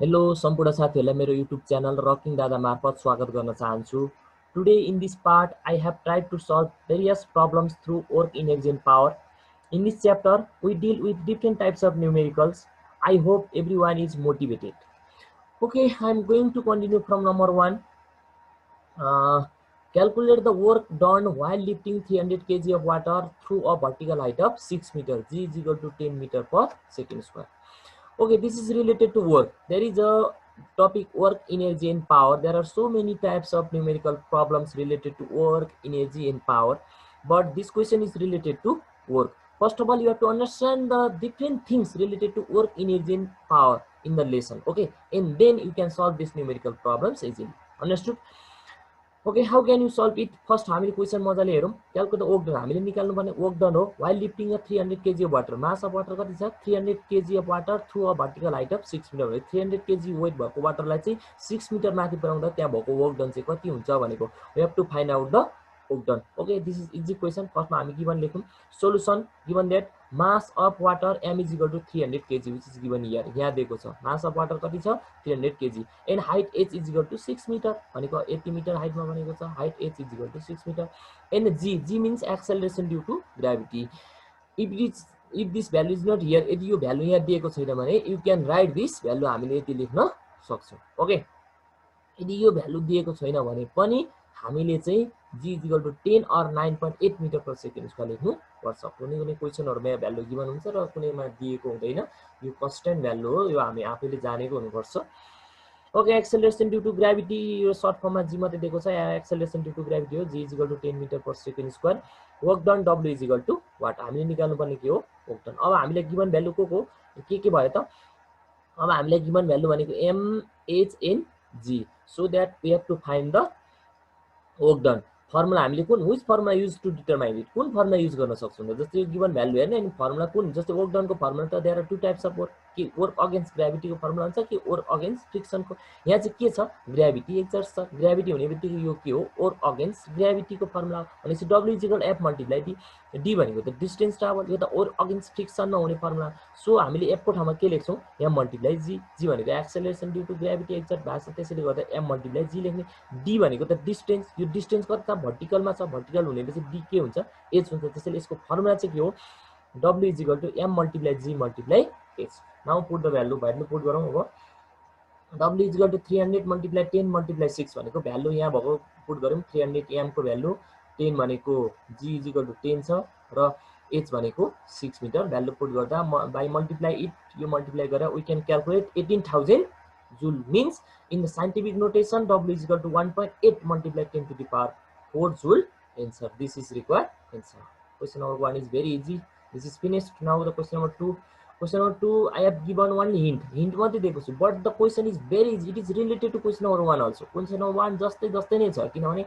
Hello सम्पूर्ण साथीहरुलाई मेरो YouTube channel rocking दादा मार्फत स्वागत गर्न चाहन्छु। Today in this part I have tried to solve various problems through work energy and power. In this chapter we deal with different types of numericals. I hope everyone is motivated. Okay, I am going to continue from number 1. Uh, Calculate the work done while lifting 300 kg of water through a vertical height of 6 meters. G is equal to 10 meter per second square. Okay, this is related to work. There is a topic work, energy and power. There are so many types of numerical problems related to work, energy and power, but this question is related to work. First of all, you have to understand the different things related to work, energy and power in the lesson. Okay, and then you can solve these numerical problems easily. Understood? Okay, how can you solve it? First, हामीले question मजाले हेरौं। Calculate work done हामीले निकाल्नु पर्ने work done हो while lifting a 300 kg of water. Mass of water कति छ? 300 kg of water through a vertical height of 6 meter. 300 kg weight भएको वाटरलाई चाहिँ 6 मिटर माथि पुर्याउँदा त्यहाँ भएको वर्क डन चाहिँ कति हुन्छ भनेको। We have to find out the work done. Okay, this is easy question. फर्स्टमा हामी given लेखौं। Solution given that mass of water m is equal to 300 kg which is given here. यहाँ दिएको छ mass of water कति छ? 300 kg and height h is equal to 6 meter भनेको 80 metre हाइटमा बनेको छ। height h is equal to 6 meter and g means acceleration due to gravity. If this value is not here, यदि यो value यहाँ दिएको छैन भने you can write this value हामीले यति लेख्न सक्छौं। ओके, यदि यो भ्यालु दिएको छैन भने पनि हामीले चाहिँ g is equal to 10 or 9.8 meter per second square लेख्नु पर्छ। कुनै क्वेशनहरुमा भ्यालु गिवन हुन्छ र कुनैमा दिएको हुँदैन। यो कन्स्ट्यान्ट भ्यालु हो, यो हामी आफैले जानेको हुनुपर्छ। Okay, acceleration due to gravity यो सर्ट फर्ममा g मात्रै दिएको छ। एक्सेलरेसन ड्यू टु ग्राभिटी हो। g is equal to 10 meter per second square. Work done w is equal to what? हामीले निकाल्नु पर्ने के हो? Work done. अब हामीले गिवन भ्यालु को के भयो त? अब हामीलाई गिवन भ्यालु भनेको m h and g. So that we have to find the work done. Formula हामीले कुन which formula use to determine it? कुन फर्मुला यूज गर्न सक्छौं त? जस्तै गिवन भ्यालु हेर्न अनि फर्मुला कुन? जस्तै वर्क डन को फर्मुला त there are two types of work. कि वर्क अगेन्स्ट ग्राभिटी को फर्मुला हुन्छ कि वर्क अगेन्स्ट फ्रिक्सन को? यहाँ चाहिँ के छ? ग्राभिटी एक्सर्ट्स छ। ग्राभिटी हुनेबित्तिकै यो के हो? वर्क अगेन्स्ट ग्राभिटी को फर्मुला भनेपछि w = f multiply d। d भनेको त डिस्टेन्स ट्राभल, यो त वर्क अगेन्स्ट फ्रिक्सनमा हुने फर्मुला। सो हामीले f को ठाउँमा के लेख्छौं? m multiply g। g भनेको acceleration due to gravity exert भएको छ, त्यसैले गर्दा m मल्टिप्लाई g लेख्ने। d भनेको त डिस्टेन्स, यो डिस्टेन्स कति छ? भर्टिकलमा छ। भर्टिकल हुनेपछि d के हुन्छ? h हुन्छ। त्यसैले यसको फर्मुला चाहिँ के हो? w = m multiply g multiply h। Now put the value, value put गरौँ। अब w = 300 मल्टिप्लाई 10 मल्टिप्लाई 6 भनेको भ्यालु यहाँ भएको पुट गरौँ। 300 m को भ्यालु, 10 भनेको g = 10 छ र h भनेको 6 मिटर। भ्यालु पुट गर्दा बाइ मल्टिप्लाई इट, यो मल्टिप्लाई गरेर we can calculate 18000 joule means in the scientific notation w = 1.8 multiply 10 to the power 4 joule answer. This is required answer. Question number 1 is very easy. This is finished. Now the question number 2. Question number 2 I have given one hint मात्रै दिएको छु, but the question is very easy. It is related to question number 1 also. Question number 1 जस्तै नै छ, किनभने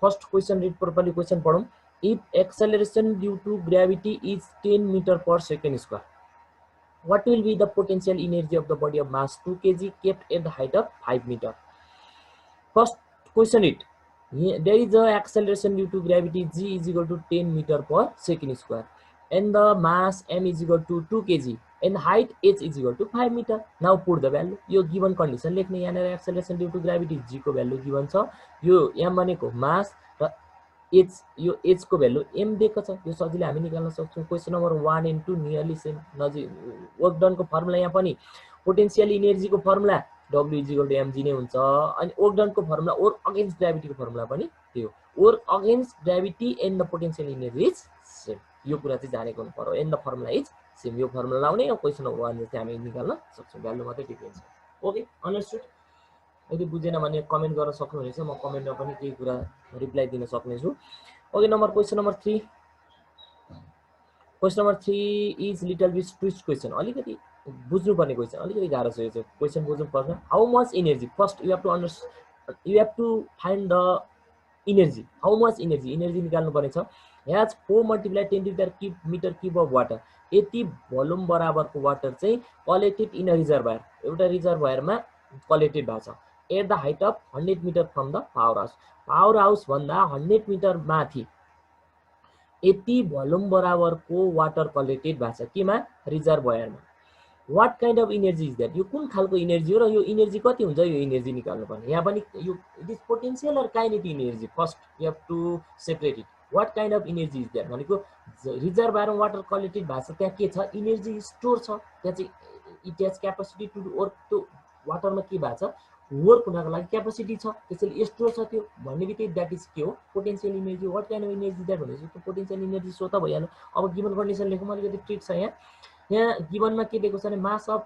first question read properly question पढौं। If acceleration due to gravity is 10 meter per second square, what will be the potential energy of the body of mass 2 kg kept at the height of 5 meter? First question it. There is a acceleration due to gravity g is equal to 10 meter per second square and the mass m is equal to 2 kg and height h is equal to 5 meter. Now put the value. यो given condition लेख्ने। यहाँ acceleration due to gravity g को value given छ। यो m भनेको mass र h, यो h को भ्यालु m दिएको छ। यो सजिलै हामी निकाल्न सक्छौं। Question number 1 and 2 nearly same. नजिक वर्क डन को फर्मुला यहाँ पनि पोटेन्शियल एनर्जी को फर्मुला w = mg नै हुन्छ। अनि वर्क डन को फर्मुला वर्क अगेन्स्ट ग्राभिटी को फर्मुला पनि त्यो। Work against gravity and the potential energy is same. यो कुरा चाहिँ जानेको हुनु पर्यो। And the formula is same. यो फर्मुला लाउने र क्वेशन नम्बर 1 जस्तै हामी निकाल्न सक्छौं। भ्यालु मात्रै डिफरेन्स छ। Okay, understood? यदि बुझेन भने कमेन्ट गर्न सक्नुहुनेछ। म कमेन्टमा पनि केही कुरा रिप्लाई दिन सक्ने छु। Okay, question number 3। Question number 3 is little beet twist question. अलिकति बुझ्नु पर्ने क्वेशन, अलिकति गाह्रो छ यो चाहिँ। क्वेशन बुझ्नु पर्छ। How much energy? First you have to find the energy. How much energy? Energy निकाल्नु पर्ने छ। Has 4 multiply 10 to the metre cube of water. यति भोल्युम बराबरको वाटर चाहिँ कलेक्टेड इन अ रिजर्भयर, एउटा रिजर्भयरमा कलेक्टेड भएको छ at the height of 100 metre from the power house. Power house भन्दा 100 मिटर माथि यति भोल्युम बराबरको वाटर कलेक्टेड भएको छ। केमा? रिजर्भयरमा। What kind of energy is that, यो कुन खालको इनर्जी हो र यो इनर्जी कति हुन्छ, यो इनर्जी निकाल्नु पर्ने। यहाँ पनि यो it is potential or kinetic energy, first you have to separate it. What kind of energy is that भनेको रिजर्भर वाटर कलेक्टेड भएको छ, त्यहाँ के छ, इनर्जी स्टोर छ, त्यहाँ चाहिँ it has capacity to work. त्यो वाटरमा के भएको छ, वर्क हुनको लागि क्यापासिटी छ, त्यसैले स्टोर छ। त्यो भन्ने बित्तिकै द्याट इज के हो, potential energy. What kind of energy that भनेपछि त्यो पोटेन्सियल इनर्जी सो त भइहाल्यो। अब गिभन कन्डिसन लेखौँ, अलिकति ट्रिक छ यहाँ गिभनमा के दिएको छ भने mass of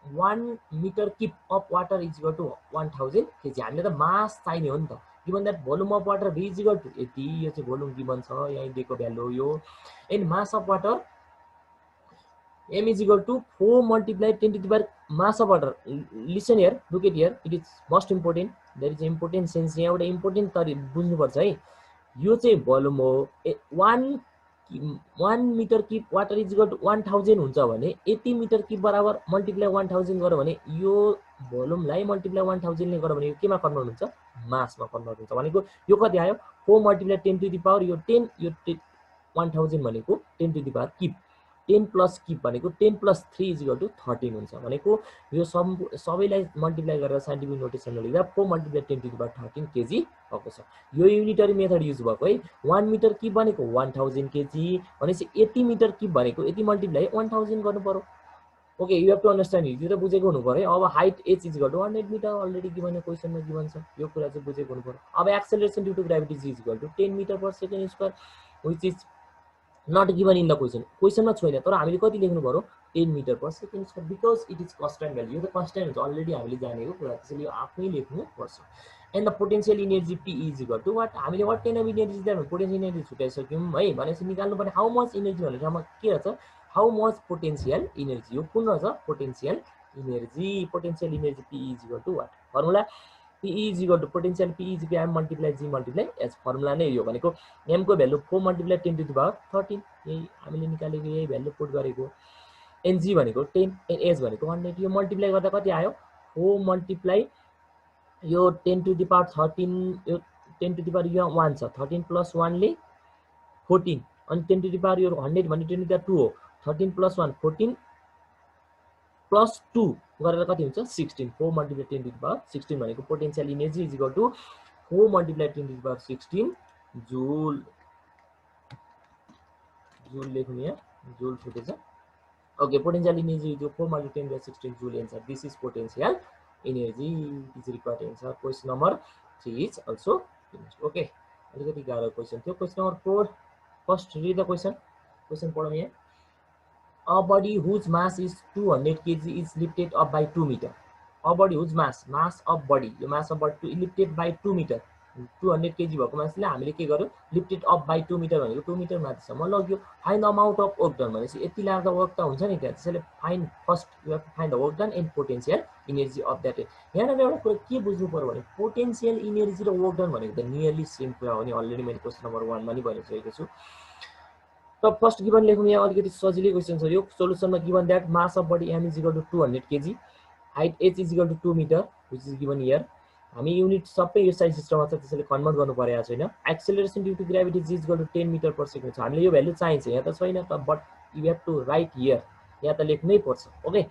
1 metre cube of water is equal to 1000 kg. हामीले त मास चाहिने हो नि त। Given that volume of water V is equal to यति, यो चाहिँ भोल्युम गिभन छ, यहाँ दिएको भ्यालु यो। And mass of water m is equal to 4 multiplied 10 to the power mass of water. Listen here, look at here, it is most important. There is important sense यहाँ एउटा important तरी बुझ्नु पर्छ है। यो चाहिँ भोल्युम हो, 1 metre cube water is equal to 1000 हुन्छ भने 80 मिटर किप बराबर मल्टिप्लाई 1000 गर्यो भने यो भोल्युमलाई मल्टिप्लाई 1000 ले गर्यो भने यो केमा कन्भर्ट हुन्छ, मासमा कन्भर्ट हुन्छ। भनेको यो कति आयो, 4 मल्टिप्लाई 10 टु द पावर यो 10, यो 1000 भनेको 10 to the power cube, 10 plus cube भनेको 10 प्लस 3 इज इक्वल टु 13 हुन्छ। भनेको यो सबैलाई मल्टिप्लाई गरेर साइन्टिफिक नोटेसनमा लेख्दा 4 multiply 10 to the power 13 KG भएको छ। यो युनिटरी मेथड युज भएको है। 1 मिटर किप भनेको 1000 केजी भनेपछि 80 मिटर किप भनेको 80 मल्टिप्लाई 1000 गर्नु पर्यो। Okay, you have to understand, यो त बुझेको हुनु पर्यो। अब height h is equal to 100 metre already given क्वेसनमा गिभन छ, यो कुरा चाहिँ बुझेको हुनु पर्यो। अब acceleration due to gravity is equal to 10 metre per second square which is not given in the question, क्वेसनमा छैन, तर हामीले कति लेख्नु पर्यो, 10 metre per second square, because it is constant value. यो त कन्स्ट्यान्ट हुन्छ, अलरेडी हामीले जानेको कुरा, त्यसैले यो आफै लेख्नु पर्छ। And the potential energy P is equal to what, हामीले वाट काइन्ड अफ इनर्जी दिएर पोटेन्सियल इनर्जी छुट्याइसक्यौँ है। भनेपछि निकाल्नु पर्ने हाउ मच इनर्जी भनेर ठाउँमा के रहेछ, हाउ मच पोटेन्सियल इनर्जी, यो कुन रहेछ, potential energy. Potential energy P is equal to what, formula P is equal to potential P is equal to M multiply G multiply H। Formula नै यो भनेको M को value 4 multiply 10 to the power 13, यही हामीले निकालेको यही value put गरेको। And G भनेको 10 एन्ड H भनेको 100, यो मल्टिप्लाई गर्दा कति आयो, 4 मल्टिप्लाई यो 10 टु द पावर 13, यो 10 टु द पावर यो 1 छ, 13 प्लस 1 ले 14, अनि 10 टु द पावर यो 100 भने 10 टु द पावर 2 हो, 13 प्लस 1 14 प्लस 2 गरेर कति हुन्छ, 16। 4 मल्टिप्लाई 10 टु द पावर 16 भनेको potential energy is equal to 4 multiply 10 to the power 16 joule. Joule लेख्नु यहाँ, जूल छुटेछ। Okay, potential energy is 4 multiply 10 to the power 16 joule answer. This is potential energy is required answer. Question number 3 is also finished. Okay, अलिकति गाह्रो question थियो। Question number 4, first read the question. Question पढौँ यहाँ। A body whose mass is 200 kg is lifted up by 2 meter. A body whose mass of body, यो mass of body lifted by 2 meter, 200 kg भएको मासले हामीले के गर्यो, lifted up by 2 meter भनेको 2 metre माथिसम्म लग्यो। Find the amount of work done भनेपछि यति लाग्दा वर्क त हुन्छ नि त्यहाँ, त्यसैले find first you have to find the work done and potential energy of that. यहाँनिर एउटा कुरा के बुझ्नु पर्यो भने पोटेन्सियल इनर्जी र वर्क डन भनेको त नियरली सेम कुरा हो नि, अलरेडी मैले क्वेसन नम्बर 1 मा नि भनिसकेको छु। त फर्स्ट गिभन लेखौँ यहाँ, अलिकति सजिलै क्वेसन छ यो। सोलुसनमा given that mass of body M is equal to 200 KG, height h is equal to 2 metre which is given here. हामी युनिट सबै यो साइज सिस्टममा छ, त्यसैले कन्भर्ट गर्नु परेको छैन। Acceleration due to gravity G is equal to 10 metre per second छ, हामीले यो भ्यालु चाहिन्छ, यहाँ त छैन त, but you have to write here, यहाँ त लेख्नै पर्छ। Okay,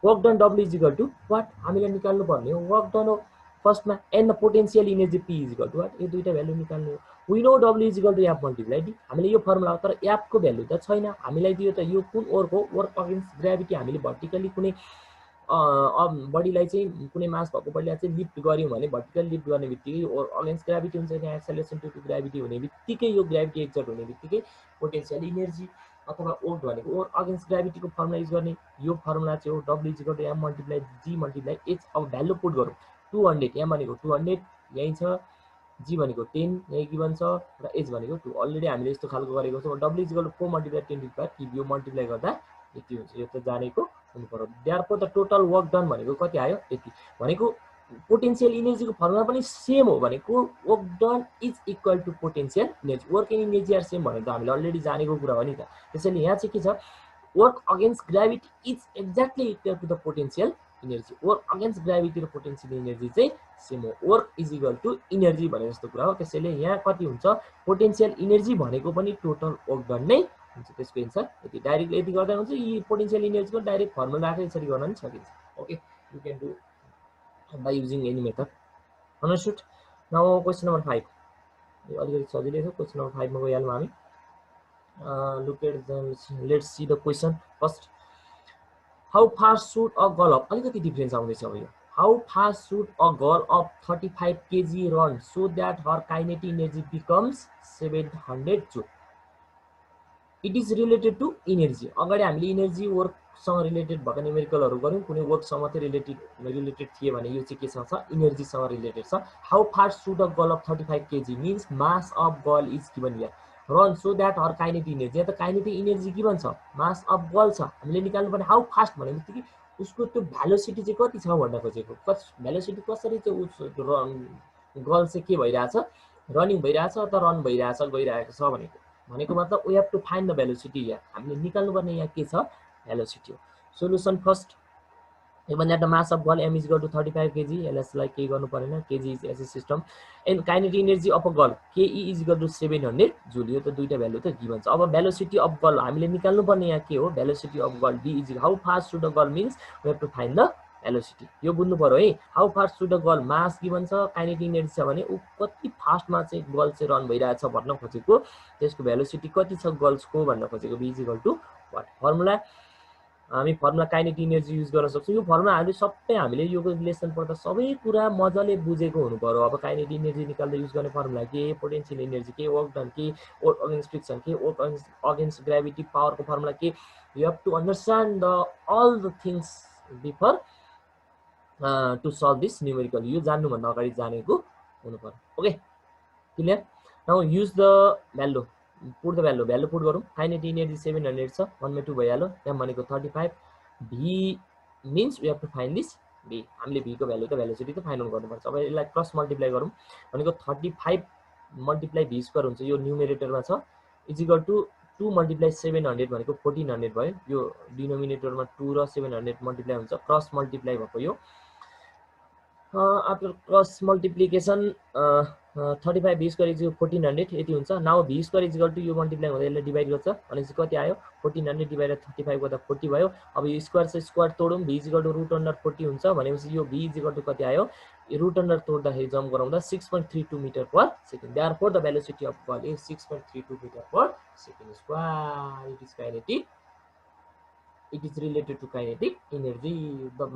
work done W is equal to what, हामीले निकाल्नु पर्ने हो वर्क डन हो फर्स्टमा, and the potential energy P is equal to what, यो दुईटा भ्यालु निकाल्नु हो। We know W is equal to F multiply D, हामीले यो फर्मुला हो, तर F को भ्यालु त छैन, हामीलाई दियो त यो कुन वर्क हो, वर्क अगेन्स्ट ग्राभिटी। हामीले भर्टिकली कुनै बडीलाई चाहिँ कुनै मास भएको बडीलाई चाहिँ लिफ्ट गर्यौँ भने भर्टिकल लिफ्ट गर्ने बित्तिकै यो अगेन्स्ट ग्राभिटी हुन्छ, त्यहाँ एक्सेलरेसन ड्यू टु ग्राभिटी हुने बित्तिकै यो ग्राभिटी एक्जर्ट हुने बित्तिकै पोटेन्सियल इनर्जी अथवा वर्क भनेको वर्क अगेन्स्ट ग्राभिटीको फर्मुला युज गर्ने, यो फर्मुला चाहिँ हो W is equal to M multiply G multiply H। अब भ्यालु पुट गरौँ, 200, M भनेको 200 यही छ, G भनेको 10 यही गिभन छ, र H भनेको 2, अलरेडी हामीले यस्तो खालको गरेको छौँ। W is equal to 4 multiply 10 to the power cube, यो मल्टिप्लाई गर्दा यति हुन्छ, यो त जानेको हुनु पर्यो। Therefore the total work done भनेको कति आयो, यति। भनेको पोटेन्सियल इनर्जीको फर्मुला पनि सेम हो, भनेको work done is equal to potential energy. Work and energy are same भनेर त हामीले अलरेडी जानेको कुरा हो नि त। त्यसैले यहाँ चाहिँ के छ, work against gravity is exactly equal to the potential energy. Work against gravity र पोटेन्सियल इनर्जी चाहिँ सेम हो, work is equal to energy भने जस्तो कुरा हो। त्यसैले यहाँ कति हुन्छ, पोटेन्सियल इनर्जी भनेको पनि टोटल वर्क डन नै हुन्छ त्यसको एन्सर यति डाइरेक्ट यति गर्दा हुन्छ यी पोटेन्शियल इनर्जीको डाइरेक्ट फर्मुला राखेर यसरी गर्न नि सकिन्छ okay you can do by using any method understood now question number 5 यो अलिकति सजिलै छ क्वेसन नम्बर 5 मा गइहालौँ हामी look at them let's see the question first how fast should a girl of अलिकति डिफरेन्स आउँदैछ अब यो how fast should a girl of 35 kg run so that her kinetic energy becomes 700 joule it is related to energy अगाडि हामीले energy work सँग related भएको न्यूमेरिकलहरु गर्यौं कुनै वर्क सँग मात्रै रिलेटेड थिए भने यो चाहिँ के सँग छ एनर्जी सँग रिलेटेड छ how fast should a girl of 35 kg means mass of girl is given here run so that her kinetic energy त kinetic energy गिवन छ mass of girl छ हामीले निकाल्नु पर्ने how fast भनेपछि उसको त्यो भेलोसिटी चाहिँ कति छ भन्न खोजेको भेलोसिटी कसरी चाहिँ गर्ल चाहिँ के भइराछ रनिङ भइराछ अथवा रन भइराछ गइरहेको छ भनेको मतलब we have to find the velocity here हामीले निकाल्नु पर्ने यहाँ के छ velocity हो solution first given that the mass of ball m is equal to 35 kg ls लाई के गर्नु परेन kg is as a system and kinetic energy of a ball ke is equal to 700 joule यो त दुईटा value त given छ अब velocity of ball हामीले निकाल्नु पर्ने यहाँ के हो velocity of ball v is how fast should a ball means we have to find the velocity यो बुझ्नु पर्यो है how fast should a ball mass given छ kinetic energy छ भने उ कति फास्ट मा चाहिँ बल चाहिँ रन भइरहेछ भन्न खोजेको त्यसको velocity कति छ गर्ल्स को भन्न खोजेको v is equal to what formula हामी फर्मुला काइनेटिक एनर्जी युज गर्न सक्छौं यो फर्मुला हामीले सबै हामीले यो लेसन पढ्दा सबै कुरा मजाले बुझेको हुनु पर्यो अब काइनेटिक एनर्जी निकाल्दा युज गर्ने फर्मुला के पोटेन्शियल एनर्जी के वर्क डन के वर्क अगेन्स्ट फ्रिक्सन के वर्क अगेन्स्ट ग्रेभिटी पावर को फर्मुला के you have to understand the all the things before to solve this numerical यो जान्नु भन्दा अगाडि जानेको हुनु पर्यो okay clear now use the value put the value put गरौँ kinetic energy 700 छ 1/2 भइहाल्यो त्यहाँ भनेको 35 v means we have to find this v हामीले v को भ्यालु त भेलोसिटी त फाइन्ड आउट गर्नुपर्छ अब यसलाई क्रस मल्टिप्लाई गरौँ भनेको 35 मल्टिप्लाई v स्क्वायर हुन्छ यो न्यूमेरेटरमा छ इज इक्वल टु 2 मल्टिप्लाई 700 भनेको 1400 भयो यो डिनोमिनेटरमा 2 र 700 मल्टिप्लाई हुन्छ क्रस मल्टिप्लाई भएको यो after cross multiplication 35 v square is 1400 यति हुन्छ now v square is equal to यो मल्टिप्लाई हुँदा यसले डिवाइड गर्छ अनि चाहिँ कति आयो 1400 डिवाइडेड 35 गर्दा 40 भयो अब यो स्क्वायर से स्क्वायर तोडौं v is equal to root under 40 हुन्छ भनेपछि यो v is equal to कति आयो root under तोड्दाखेरि जम्प गराउँदा 6.32 meter per second therefore the velocity of ball is 6.32 meter per second square it is kinetic it is related to kinetic energy the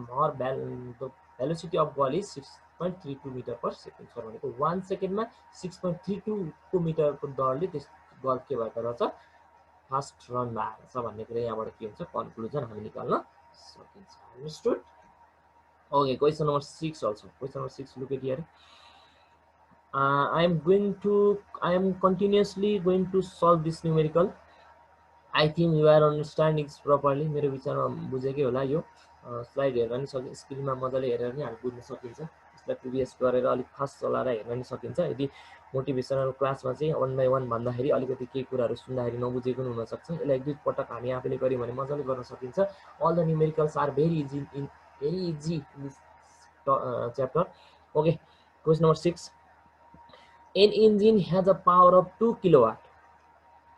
velocity of ball is 6.32 meter per second so भनेको 1 second मा 6.32 को metre को दरले त्यस बल के भएको रहेछ fast run भएको छ भन्ने कुरा यहाँबाट के हुन्छ कन्क्लुजन हामी निकाल्न सकिन्छ understood okay question number 6 also question number 6 look at here I am continuously going to solve this numerical I think you are understanding it properly मेरो विचारमा बुझेकै होला यो स्लाइड हेर्न नि सकिन्छ स्क्रिनमा मजाले हेरेर नि हामी बुझ्न सकिन्छ यसलाई प्रिभियस गरेर अलि फास्ट चलाएर हेर्न नि सकिन्छ यदि मोटिभेसनल क्लासमा चाहिँ 1 by 1 भन्दाखेरि अलिकति केही कुराहरु सुन्दाखेरि नबुझेको हुन सक्छ यसलाई एक दुई पटक हामी आफैले गर्यौं भने मजाले गर्न सकिन्छ all the numericals are very easy in this chapter okay question number 6 an engine has a power of 2 kilowatt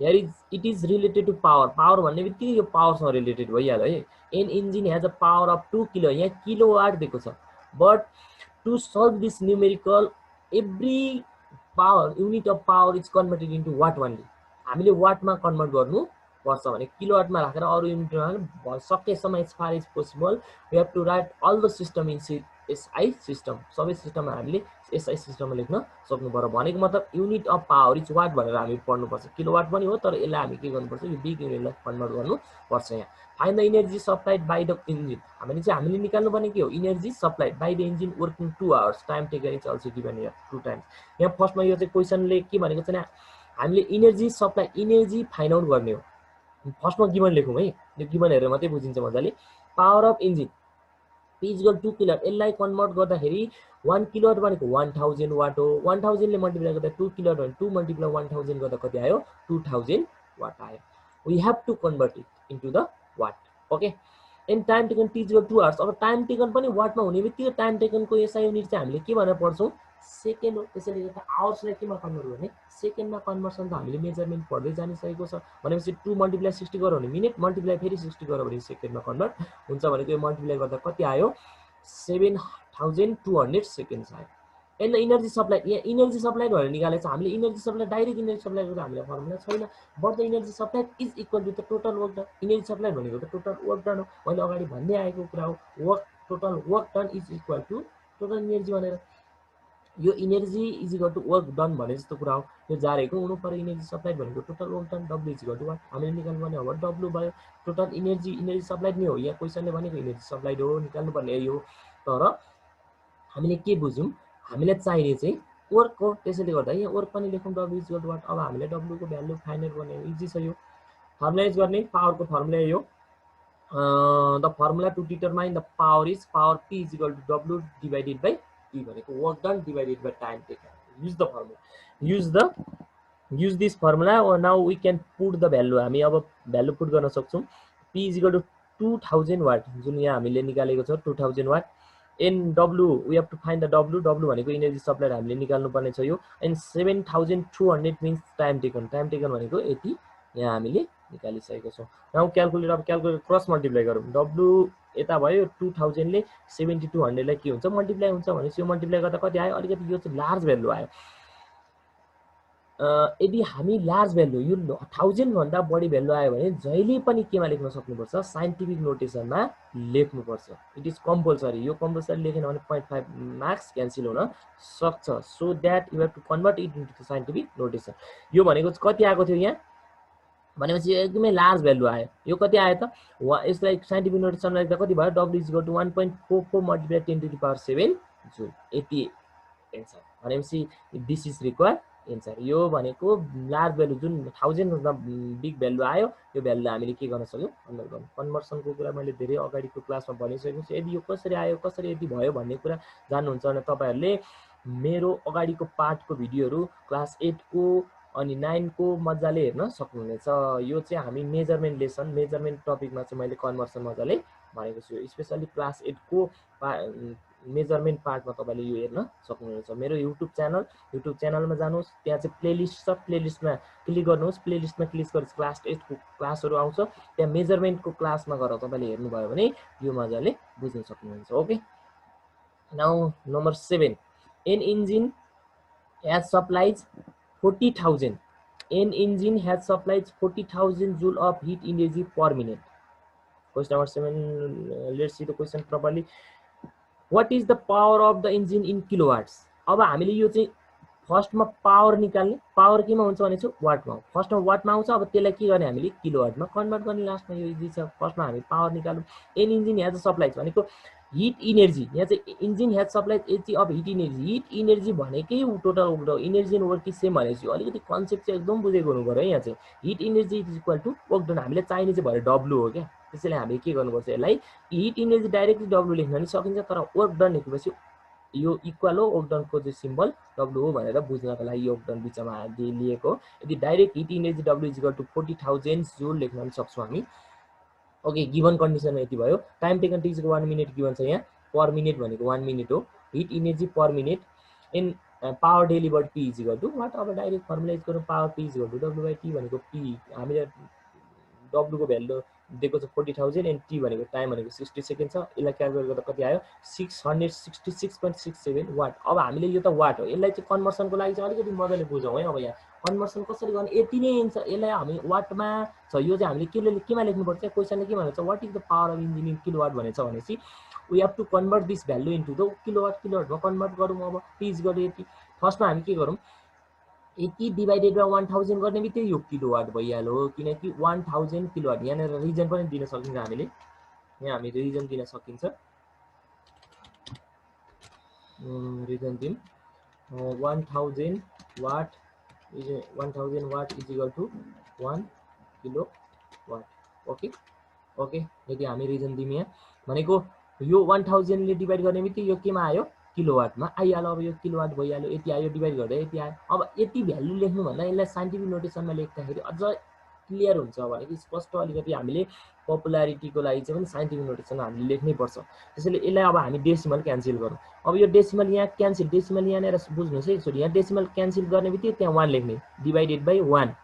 here it is related to power भन्ने बित्तिकै यो पावर सँग रिलेटेड भइहाल्यो है an engine has a power of 2 kilo यहाँ kilowatt दिएको छ but to solve this numerical every power unit of power is converted into watt only हामीले वाट मा कन्भर्ट गर्नु पर्छ भने किलोवाट मा राखेर अरु युनिटमा सकेसम्म as far as possible we have to write all the system in SI system सबै सिस्टममा हामीले SI सिस्टममा लेख्न सक्नु पर्यो भनेको मतलब unit of power is watt भनेर हामी पढ्नु पर्छ किलोवाट पनि हो तर यसलाई हामी के गर्नु पर्छ यो बिग युनिटलाई कन्भर्ट गर्नु पर्छ यहाँ find the energy supplied by the engine हामीले निकाल्नु पर्ने के हो energy supplied by the engine working 2 hours time taken is also given here 2 times यहाँ फर्स्टमा यो चाहिँ क्वेशनले के भनेको छ नि हामीले energy supply energy find out गर्ने हो फर्स्टमा गिवन लेखौं है यो गिवन हेरेर मात्रै बुझिन्छ मजाले power of engine P is equal to 2 kilowatt यसलाई कन्भर्ट गर्दाखेरि 1 किलोवाट भनेको 1000 वाट हो 1000 ले मल्टिप्लाई गर्दा 2 किलोवाट भने 2 मल्टिप्लाई 1000 गर्दा कति आयो 2000 वाट आयो we have to convert it into the watt okay and time taken T is equal to 2 hours अब टाइम टेकन पनि वाट मा हुने बित्तिकै टाइम टेकन को एसआई युनिट चाहिँ हामीले के भनेर पढ्छौं सेकेन्ड हो। त्यसैले गर्दा आवर्सलाई केमा कन्भर्ट गर्ने, सेकेन्डमा कन्भर्सन त हामीले मेजरमेन्ट पढ्दै जानिसकेको छ। भनेपछि 2 × 60 गऱ्यो भने मिनट, मल्टिप्लाई फेरि 60 गऱ्यो भने सेकेन्डमा कन्भर्ट हुन्छ। भनेको यो मल्टिप्लाई गर्दा कति आयो, 7200 सेकेन्ड्स आयो। एन्ड इनर्जी सप्लाई, यहाँ इनर्जी सप्लाई भनेर निकालेको छ हामीले। Energy supply direct energy supply गर्दा हामीलाई फर्मुला छैन, but the energy supply is equal to the total work done. Energy supply भनेको त टोटल वर्क डन हो, मैले अगाडि भन्दै आएको कुरा हो। Work, total work done is equal to total energy भनेर। यो energy is equal to work done भने जस्तो कुरा हो। यो जारेको हुनु पर्यो। इनर्जी सप्लाई भनेको total work done, W is equal to what हामीले निकाल्नु पर्ने हो, डब्ल्यू भयो टोटल इनर्जी। इनर्जी सप्लाई नै हो यहाँ क्वेसनले भनेको, इनर्जी सप्लाई हो निकाल्नु पर्ने यो। तर हामीले के बुझ्यौँ, हामीलाई चाहिने चाहिँ वर्क हो। त्यसैले गर्दा यहाँ वर्क पनि लेखौँ, W is equal to watt. अब हामीले डब्ल्यू को भ्यालु फाइन्ड आउट गर्ने इजी छ। यो फर्मुलाइज गर्ने पावरको फर्मुला यो, the formula to determine the power is power P is equal to W divided by T भनेको work done divided by time taken. Use the formula, use this formula, or now we can put the value। हामी अब value put गर्न सक्छौँ। p is equal to 2000 watt जुन यहाँ हामीले निकालेको छ 2000 watt. And W we have to find the W, W भनेको इनर्जी सप्लाई हामीले निकाल्नु पर्ने छ यो। And 7200 means time taken, time taken भनेको यति यहाँ हामीले निकालिसकेको छौँ। नाउ क्यालकुलेट, अब क्यालकुलेट क्रस मल्टिप्लाई गरौँ। डब्लु यता भयो 2000 ले 7200 लाई के हुन्छ मल्टिप्लाई हुन्छ भनेपछि यो मल्टिप्लाई गर्दा कति आयो, अलिकति यो चाहिँ लार्ज भ्यालु आयो। यदि हामी लार्ज भ्यालु यो 1000 भन्दा बढी भ्यालु आयो भने जहिले पनि केमा लेख्न सक्नुपर्छ, साइन्टिफिक नोटेसनमा लेख्नुपर्छ। It is compulsory. यो कम्पलसरी लेखेन भने 0.5 मार्क्स क्यान्सल हुन सक्छ। So that you have to convert it into scientific notation. यो भनेको कति आएको थियो यहाँ भनेपछि एकदमै लार्ज भ्यालु आयो। यो कति आयो त, यसलाई साइन्टिफिक नोटेसनमा लेख्दा कति भयो, W is equal to 1.44 multiply 10⁻7 joule. यति एन्सर भनेपछि दिस इज रिक्वायर्ड एन्सर। यो भनेको लार्ज भ्यालु जुन 1000 भन्दा बिग भ्यालु आयो, यो भ्यालुलाई हामीले के गर्न सक्यौँ, कन्भर्ट गर्नु। कन्भर्सनको कुरा मैले धेरै अगाडिको क्लासमा भनिसकेको छु। यदि यो कसरी आयो, कसरी यदि भयो भन्ने कुरा जान्नुहुन्छ भने तपाईँहरूले मेरो अगाडिको पार्टको भिडियोहरू क्लास 8 को अनि 9 को मजाले हेर्न सक्नुहुनेछ। यो चाहिँ हामी मेजरमेन्ट लेसन, मेजरमेन्ट टपिकमा चाहिँ मैले कन्भर्सन मजाले भनेको छु। स्पेसली क्लास 8 को मेजरमेन्ट पार्टमा तपाईँले यो हेर्न सक्नुहुनेछ। मेरो युट्युब च्यानलमा जानुहोस्, त्यहाँ चाहिँ प्लेलिस्ट छ, प्लेलिस्टमा क्लिक गर्नुहोस्। प्लेलिस्टमा क्लिक गरेपछि क्लास 8 को क्लासहरू आउँछ, त्यहाँ मेजरमेन्टको क्लासमा गएर तपाईँले हेर्नुभयो भने यो मजाले बुझ्न सक्नुहुन्छ। Okay, now number 7, an engine has supplies 40,000. An engine has supplies 40,000 joule of heat energy per minute. Question number 7. Let's see the question properly. What is the power of the engine in kilowatts? अब हामीले यो चाहिँ फर्स्टमा power निकाल्ने, power केमा हुन्छ भने चाहिँ वाटमा। फर्स्टमा वाटमा आउँछ, अब त्यसलाई के गर्ने हामीले किलोवाटमा कन्भर्ट गर्ने। लास्टमा यो इजी छ। फर्स्टमा हामी पावर निकाल्नु। एन इन्जिन ह्याज सप्लाइज भनेको हिट इनर्जी, यहाँ चाहिँ इन्जिन ह्याज सप्लाइज एची of heat energy. Heat energy भनेकै total energy and work same भनेपछि अलिकति कन्सेप्ट चाहिँ एकदम बुझेको हुनु पर्यो। यहाँ चाहिँ heat energy is equal to work done. हामीले चाहिने चाहिँ भयो डब्लु हो क्या। त्यसैले हामीले के गर्नुपर्छ, यसलाई हिट इनर्जी डाइरेक्टली डब्लु लेख्न नि सकिन्छ, तर वर्क डन लेखेपछि यो इक्वल हो वर्क डनको चाहिँ सिम्बल डब्लु हो भनेर बुझ्नको लागि यो वर्क डन बिचमा लिएको। यदि direct heat energy W is equal to 40,000 joule लेख्न पनि सक्छौँ हामी। ओके, गिभन कन्डिसनमा यति भयो। टाइम टेकन टी इजको 1 मिनट गिभन छ यहाँ। पर मिनट भनेको 1 मिनट हो। Heat energy per minute in power delivered P is equal to watt. अब डाइरेक्ट फर्मुलाइज गरौँ। Power P is equal to W by T भनेको पी हामीले डब्लुको भ्यालु दिएको छ 40,000 एन्ड टी भनेको टाइम भनेको 60 सेकेन्ड छ। यसलाई क्यालकुलेट गर्दा कति आयो, 666.67 वाट। अब हामीले यो त वाट हो, यसलाई चाहिँ कन्भर्सनको लागि चाहिँ अलिकति मजाले बुझौँ है। अब यहाँ कन्भर्सन कसरी गर्ने, यति नै एन्सर। यसलाई हामी वाटमा छ, यो चाहिँ हामीले केमा लेख्नुपर्छ, क्वेसनले के भनेको छ, what is the power of engine in kilowatt भनेछ भनेपछि we have to convert this value into the kilowatt. किलोवाटमा कन्भर्ट गरौँ। अब पी इज इक्वल टु यति। फर्स्टमा हामी के गरौँ, 80 डिभाइडेड बाई 1000 गर्ने बित्तिकै यो किलोवाट भइहाल्यो, किनकि 1000 किलोवाट। यहाँनिर रिजन पनि दिन सकिन्छ हामीले, यहाँ हामी रिजन दिन सकिन्छ। Reason them 1000 watt is 1000 watt is equal to 1 kilowatt. Okay okay, यदि हामी रिजन दिम यहाँ भनेको यो 1000 ले डिभाइड गर्ने बित्तिकै यो केमा आयो, किलोवाटमा आइहाल्यो। अब यो किलोवाट भइहाल्यो, यति आयो, डिभाइड गर्दा यति आयो। अब यति भ्यालु लेख्नुभन्दा यसलाई साइन्टिफिक नोटेसनमा लेख्दाखेरि अझ क्लियर हुन्छ भनेको स्पष्ट अलिकति हामीले पपुलारिटीको लागि चाहिँ पनि साइन्टिफिक नोटेसन हामीले लेख्नै पर्छ। त्यसैले यसलाई अब हामी डेसिमल क्यान्सल गरौँ। अब यो डेसिमल यहाँ क्यान्सल, डेसिमल यहाँनिर बुझ्नुहोस् है छोरी, यहाँ डेसिमल क्यान्सल गर्ने बित्तिकै त्यहाँ 1 लेख्ने, डिभाइडेड बाई 1।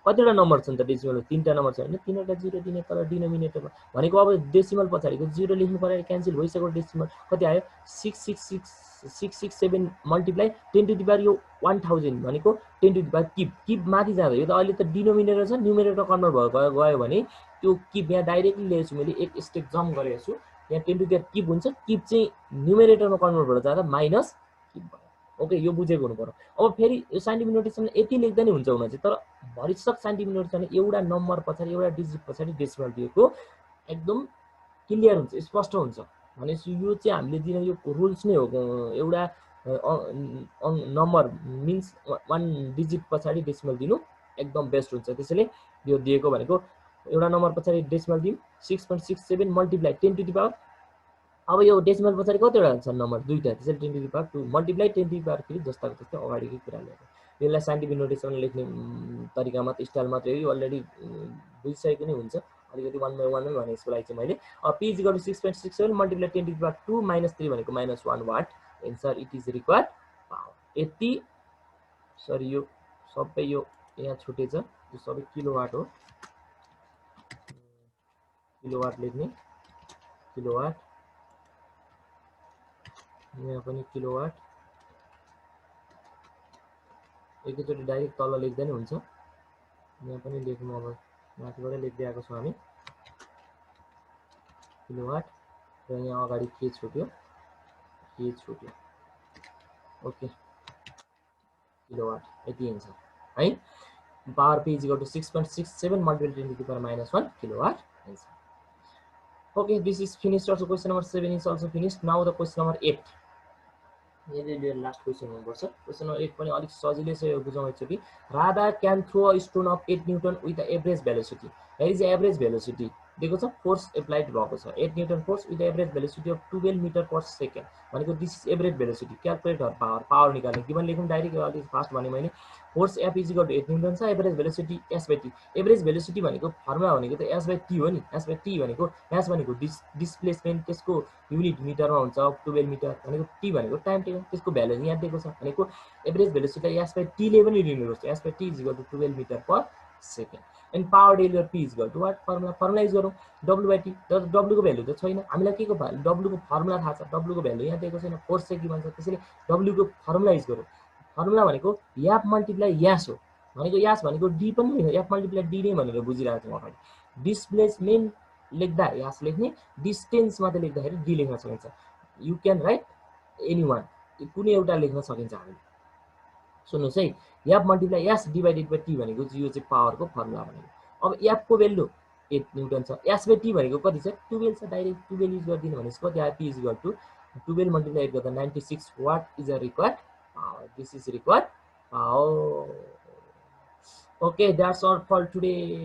कतिवटा नम्बर छ नि त डेसिमल? 3टा नम्बर छ होइन, 3वटा जिरो दिने तर डिनोमिनेटरमा भनेको अब डेसिमल पछाडिको जिरो लेख्नु पऱ्यो, क्यान्सल भइसक्यो। डेसिमल कति आयो? 66667 मल्टिप्लाई 10 टु द पावर यो 1000 भनेको 10 टु द पावर किप माथि जाँदा यो त अहिले त डिनोमिनेटर छ, न्युमेरेटर कन्भर्ट गयो भने त्यो किप यहाँ डाइरेक्टली ल्याएछु मैले, एक स्टेप जम्प गरेको छु। यहाँ 10 टु द पावर किप हुन्छ, किप चाहिँ न्युमेरेटरमा कन्भर्ट भएर जाँदा माइनस किप भयो। ओके, यो बुझेको हुनु पर्यो। अब फेरि यो साइन्टिफिक नोटेसन यति लेख्दा नि हुन्छ हुन चाहिँ, तर भरिसक साइन्टिफिक नोटेसन एउटा नम्बर पछाडि एउटा डिजिट पछाडि डेसिमल दिएको एकदम क्लियर हुन्छ, स्पष्ट हुन्छ। भनेपछि यो चाहिँ हामीले दिने यो रुल्स नै हो। एउटा नम्बर मिन्स 1 डिजिट पछाडि डेसिमल दिनु एकदम बेस्ट हुन्छ। त्यसैले यो दिएको भनेको एउटा नम्बर पछाडि डेसिमल दिउँ, 6.67 मल्टिप्लाई 10 टु द पावर, अब यो डेसिमल पछाडि कतिवटा छ नम्बर? 2टा, त्यसैले 10 to the power 2 multiply 10 to the power 3 जस्ताको त्यस्तै अगाडिकै कुरा ल्याएको। यसलाई साइन्टिफिक नोटेसन लेख्ने तरिका मात्र, स्टाइल मात्रै हो, अलरेडी बुझिसकेको नै हुन्छ। अलिकति 1 बाई 1 मै भने यसको लागि चाहिँ मैले p = 6.67 multiply 10 to the power 2 minus 3 भनेको -1 watt. Answer it is required power. यति सरी, यो सबै यो यहाँ छुटेछ, यो सबै किलोवाट हो। किलोवाट लेख्ने, किलोवाट यहाँ पनि किलोवाट, एकैचोटि डाइरेक्ट तल लेख्दा नि हुन्छ। यहाँ पनि लेख्नु, अब माथिबाटै लेख्दै आएको छौँ हामी किलोवाट, र यहाँ अगाडि के छुट्यो? ओके, किलोवाट यति हुन्छ है। Power p = 6.67 multiply 10 to the power -1 kilowatt answer. Okay, this is finished. Also, question number 7 is also finished. Now the question number 8. ये लास्ट क्वेसन हुनुपर्छ। क्वेसन नम्बर 8 पनि अलिक सजिलै छ, यो बुझाउँ एकचोटि। Radha can throw a stone of 8 newton with the average velocity. Here is average velocity दिएको छ, फोर्स एप्लाइड भएको छ 8 newton force with average velocity of 12 metre per second भनेको this is average velocity. Calculate power निकाल्ने, given लेखौँ direct, अलिक fast भने मैले। फोर्स F = 8 न्युटन छ, average velocity S/T। Average velocity भनेको फर्मुला भनेको त S/T हो नि। S/T भनेको S भनेको डिस्प्लेसमेन्ट, त्यसको युनिट मिटरमा हुन्छ, 12 मिटर भनेको T भनेको टाइम टेबल, त्यसको भ्यालु यहाँ दिएको छ भनेको एभरेज भेलोसिटी S/T ले पनि लिनुपर्छ। S/T = 12 metre per second. And power deliver P = watt? Formula use गरौँ, W/T। तर W को भ्यालु त छैन, हामीलाई के को भ्यालु? W को फर्मुला थाहा छ, W को भ्यालु यहाँ दिएको छैन, फोर्स चाहिँ के भन्छ, त्यसैले W को फर्मुला युज गरौँ। फर्मुला भनेको F मल्टिप्लाई यास हो, भनेको यास भनेको D पनि होइन, F मल्टिप्लाई D नै भनेर बुझिरहेको छौँ अगाडि। डिस्प्लेसमेन्ट लेख्दा यास लेख्ने, डिस्टेन्स मात्रै लेख्दाखेरि D लेख्न सकिन्छ। You can write any one, कुनै एउटा लेख्न सकिन्छ हामीले। सुन्नुहोस् है, F multiply S divided by T भनेको यो चाहिँ पावरको फर्मुला भनेको। अब F को भ्यालु 8 न्युटन छ, S/T भनेको कति छ? 12 छ, डाइरेक्ट 12 युज गरिदिनु भनेपछि कति आयो? P = 12 मल्टिप्लाई 8 गर्दा 96 watt is a required power. This is required power. Okay, that's all for today.